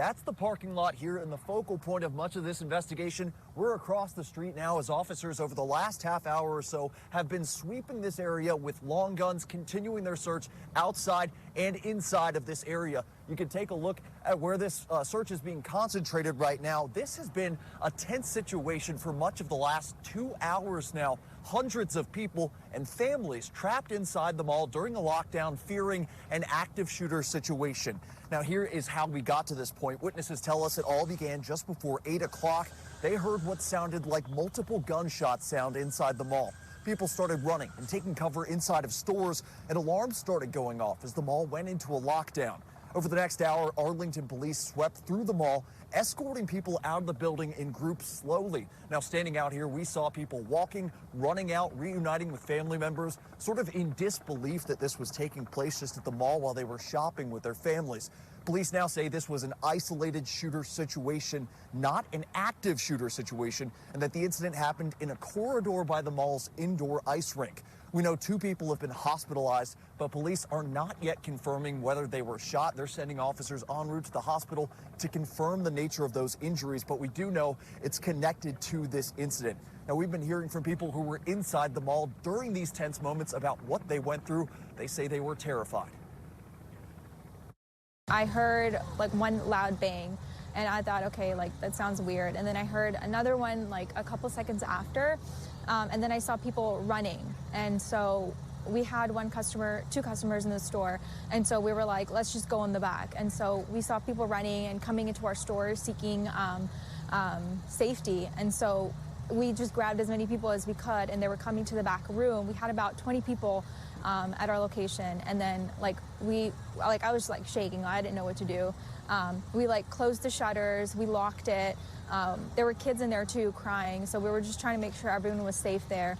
that's the parking lot here in the focal point of much of this investigation. We're across the street now as officers over the last half hour or so have been sweeping this area with long guns, continuing their search outside and inside of this area. You can take a look at where this search is being concentrated right now. This has been a tense situation for much of the last 2 hours now. Hundreds of people and families trapped inside the mall during a lockdown, fearing an active shooter situation. Now, here is how we got to this point. Witnesses tell us it all began just before 8 o'clock. They heard what sounded like multiple gunshots sound inside the mall. People started running and taking cover inside of stores, and alarms started going off as the mall went into a lockdown. Over the next hour, Arlington police swept through the mall, escorting people out of the building in groups slowly. Now, standing out here, we saw people walking, running out, reuniting with family members, sort of in disbelief that this was taking place just at the mall while they were shopping with their families. Police now say this was an isolated shooter situation, not an active shooter situation, and that the incident happened in a corridor by the mall's indoor ice rink. We know 2 people have been hospitalized, but police are not yet confirming whether they were shot. They're sending officers en route to the hospital to confirm the nature of those injuries, but we do know it's connected to this incident. Now, we've been hearing from people who were inside the mall during these tense moments about what they went through. They say they were terrified. I heard like one loud bang, and I thought, okay, like that sounds weird. And then I heard another one like a couple seconds after, and then I saw people running. And so we had 2 customers in the store, and so we were like, let's just go in the back. And so we saw people running and coming into our store seeking safety. And so we just grabbed as many people as we could, and they were coming to the back room. We had about 20 people at our location, and then I was like shaking. I didn't know what to do. We like closed the shutters, we locked it. There were kids in there too crying, so we were just trying to make sure everyone was safe there.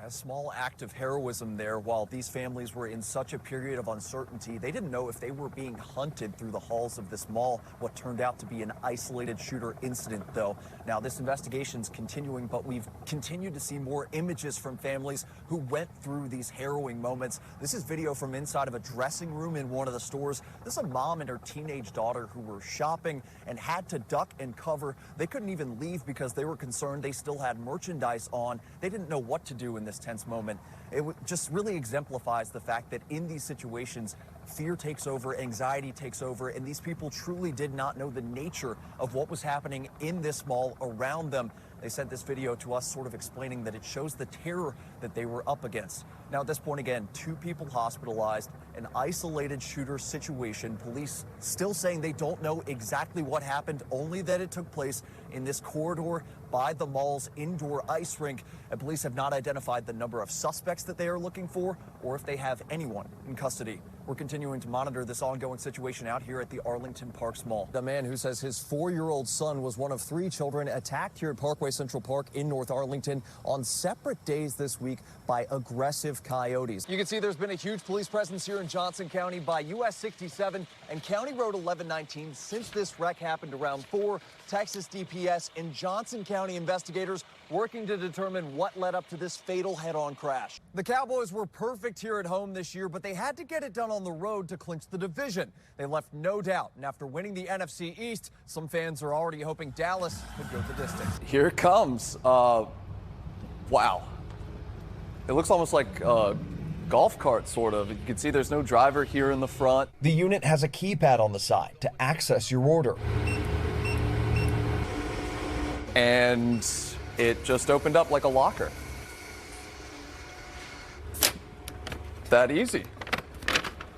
A small act of heroism there while these families were in such a period of uncertainty. They didn't know if they were being hunted through the halls of this mall, what turned out to be an isolated shooter incident, though. Now, this investigation's continuing, but we've continued to see more images from families who went through these harrowing moments. This is video from inside of a dressing room in one of the stores. This is a mom and her teenage daughter who were shopping and had to duck and cover. They couldn't even leave because they were concerned they still had merchandise on. They didn't know what to do in this tense moment. It just really exemplifies the fact that in these situations, fear takes over, anxiety takes over, and these people truly did not know the nature of what was happening in this mall around them. They sent this video to us sort of explaining that it shows the terror that they were up against. Now, at this point, again, 2 people hospitalized, an isolated shooter situation. Police still saying they don't know exactly what happened, only that it took place in this corridor by the mall's indoor ice rink. And police have not identified the number of suspects that they are looking for or if they have anyone in custody. We're continuing to monitor this ongoing situation out here at the Arlington Parks Mall. A man who says his 4-year-old son was one of 3 children attacked here at Parkway Central Park in North Arlington on separate days this week by aggressive coyotes. You can see there's been a huge police presence here in Johnson County by US 67 and County Road 1119 since this wreck happened around 4. Texas DPS and Johnson County investigators working to determine what led up to this fatal head-on crash. The Cowboys were perfect here at home this year, but they had to get it done on the road to clinch the division. They left no doubt, and after winning the NFC East, some fans are already hoping Dallas could go the distance. Here it comes. Wow. It looks almost like a golf cart, sort of. You can see there's no driver here in the front. The unit has a keypad on the side to access your order. And it just opened up like a locker. That easy.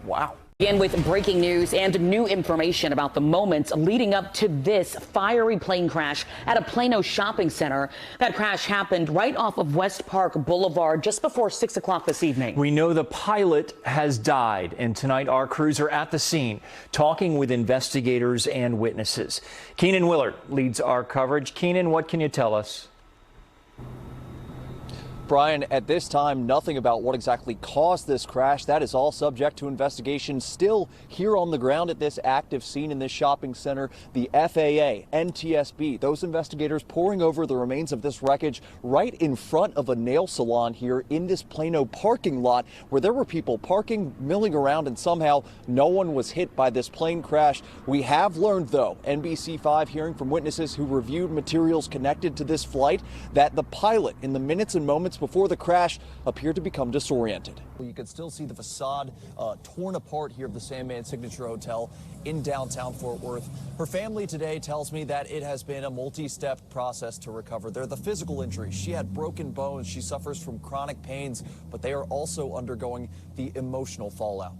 Wow. Again with breaking news and new information about the moments leading up to this fiery plane crash at a Plano shopping center. That crash happened right off of West Park Boulevard just before 6 o'clock this evening. We know the pilot has died, and tonight our crews are at the scene talking with investigators and witnesses. Keenan Willard leads our coverage. Keenan, what can you tell us? Brian, at this time, nothing about what exactly caused this crash. That is all subject to investigation. Still here on the ground at this active scene in this shopping center, the FAA, NTSB, those investigators poring over the remains of this wreckage right in front of a nail salon here in this Plano parking lot where there were people parking, milling around, and somehow no one was hit by this plane crash. We have learned, though, NBC5 hearing from witnesses who reviewed materials connected to this flight, that the pilot, in the minutes and moments before the crash, appeared to become disoriented. You can still see the facade torn apart here of the Sandman Signature Hotel in downtown Fort Worth. Her family today tells me that it has been a multi-step process to recover. They're the physical injuries. She had broken bones. She suffers from chronic pains, but they are also undergoing the emotional fallout.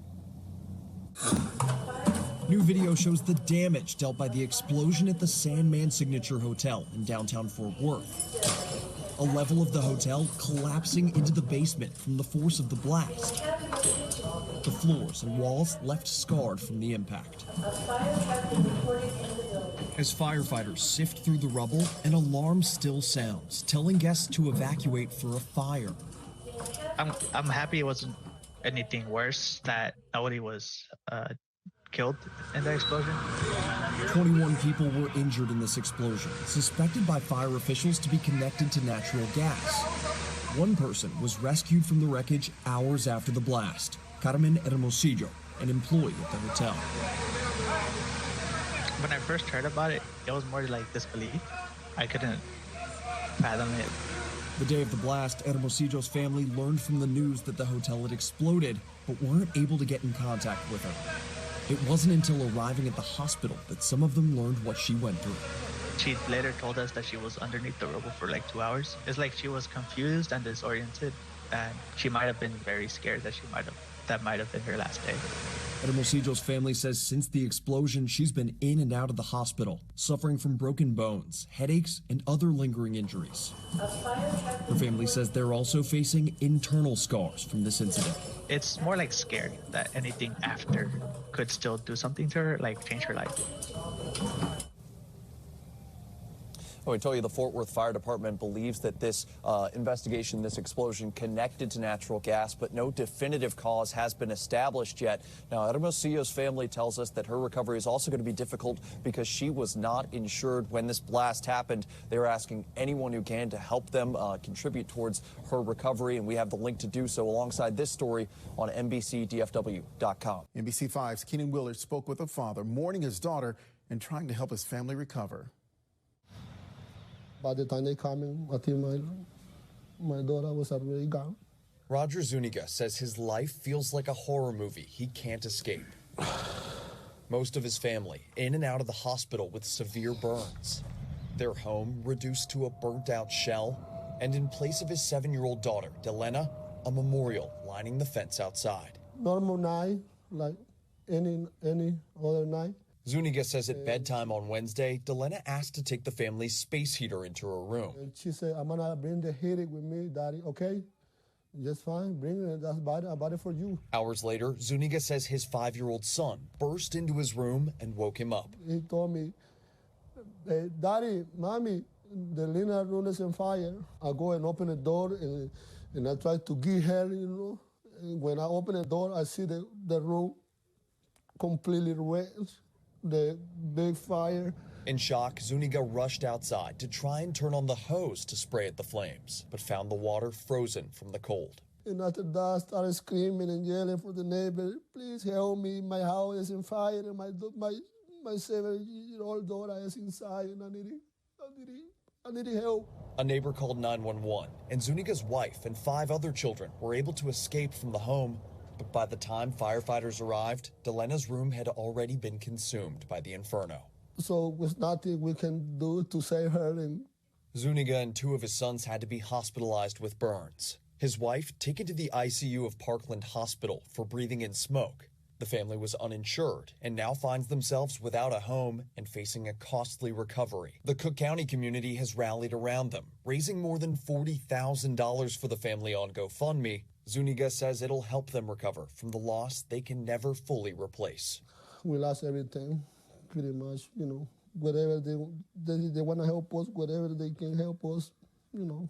New video shows the damage dealt by the explosion at the Sandman Signature Hotel in downtown Fort Worth. A level of the hotel collapsing into the basement from the force of the blast. The floors and walls left scarred from the impact. As firefighters sift through the rubble, an alarm still sounds, telling guests to evacuate for a fire. I'm happy it wasn't anything worse, that nobody was killed in the explosion. 21 people were injured in this explosion, suspected by fire officials to be connected to natural gas. One person was rescued from the wreckage hours after the blast. Carmen Hermosillo, an employee at the hotel. When I first heard about it, it was more like disbelief. I couldn't fathom it. The day of the blast, Hermosillo's family learned from the news that the hotel had exploded, but weren't able to get in contact with her. It wasn't until arriving at the hospital that some of them learned what she went through. She later told us that she was underneath the rubble for like 2 hours. It's like she was confused and disoriented, and she might have been very scared that might have been her last day. Hermosillo's family says since the explosion, she's been in and out of the hospital, suffering from broken bones, headaches, and other lingering injuries. Her family says they're also facing internal scars from this incident. It's more like scared that anything after could still do something to her, like change her life. Oh, I told you the Fort Worth Fire Department believes that this investigation, this explosion, connected to natural gas, but no definitive cause has been established yet. Now, Hermosillo's family tells us that her recovery is also going to be difficult because she was not insured when this blast happened. They're asking anyone who can to help them contribute towards her recovery, and we have the link to do so alongside this story on NBCDFW.com. NBC5's Keenan Willard spoke with a father mourning his daughter and trying to help his family recover. By the time they come in, I think my daughter was already gone. Roger Zuniga says his life feels like a horror movie he can't escape. Most of his family in and out of the hospital with severe burns. Their home reduced to a burnt-out shell, and in place of his 7-year-old daughter, Delena, a memorial lining the fence outside. Normal night, like any other night. Zuniga says at bedtime on Wednesday, Delena asked to take the family's space heater into her room. And she said, I'm gonna bring the heater with me, Daddy. Okay, just fine, bring it, I bought it for you. Hours later, Zuniga says his 5-year-old son burst into his room and woke him up. He told me, hey, Daddy, Mommy, the Lena room is on fire. I go and open the door and I try to get her, you know. And when I open the door, I see the room completely red. The big fire. In shock, Zuniga rushed outside to try and turn on the hose to spray at the flames, but found the water frozen from the cold. And after that, I started screaming and yelling for the neighbor, please help me, my house is on fire, and my 7-year-old daughter is inside, and I need help. A neighbor called 911, and Zuniga's wife and 5 other children were able to escape from the home. But by the time firefighters arrived, Delena's room had already been consumed by the inferno. So there's nothing we can do to save her. And Zuniga and 2 of his sons had to be hospitalized with burns. His wife taken to the ICU of Parkland Hospital for breathing in smoke. The family was uninsured and now finds themselves without a home and facing a costly recovery. The Cook County community has rallied around them, raising more than $40,000 for the family on GoFundMe. Zuniga says it'll help them recover from the loss they can never fully replace. We lost everything, pretty much, you know. Whatever they want to help us, whatever they can help us, you know,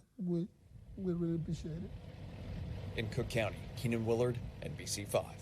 We really appreciate it. In Cook County, Keenan Willard, NBC5.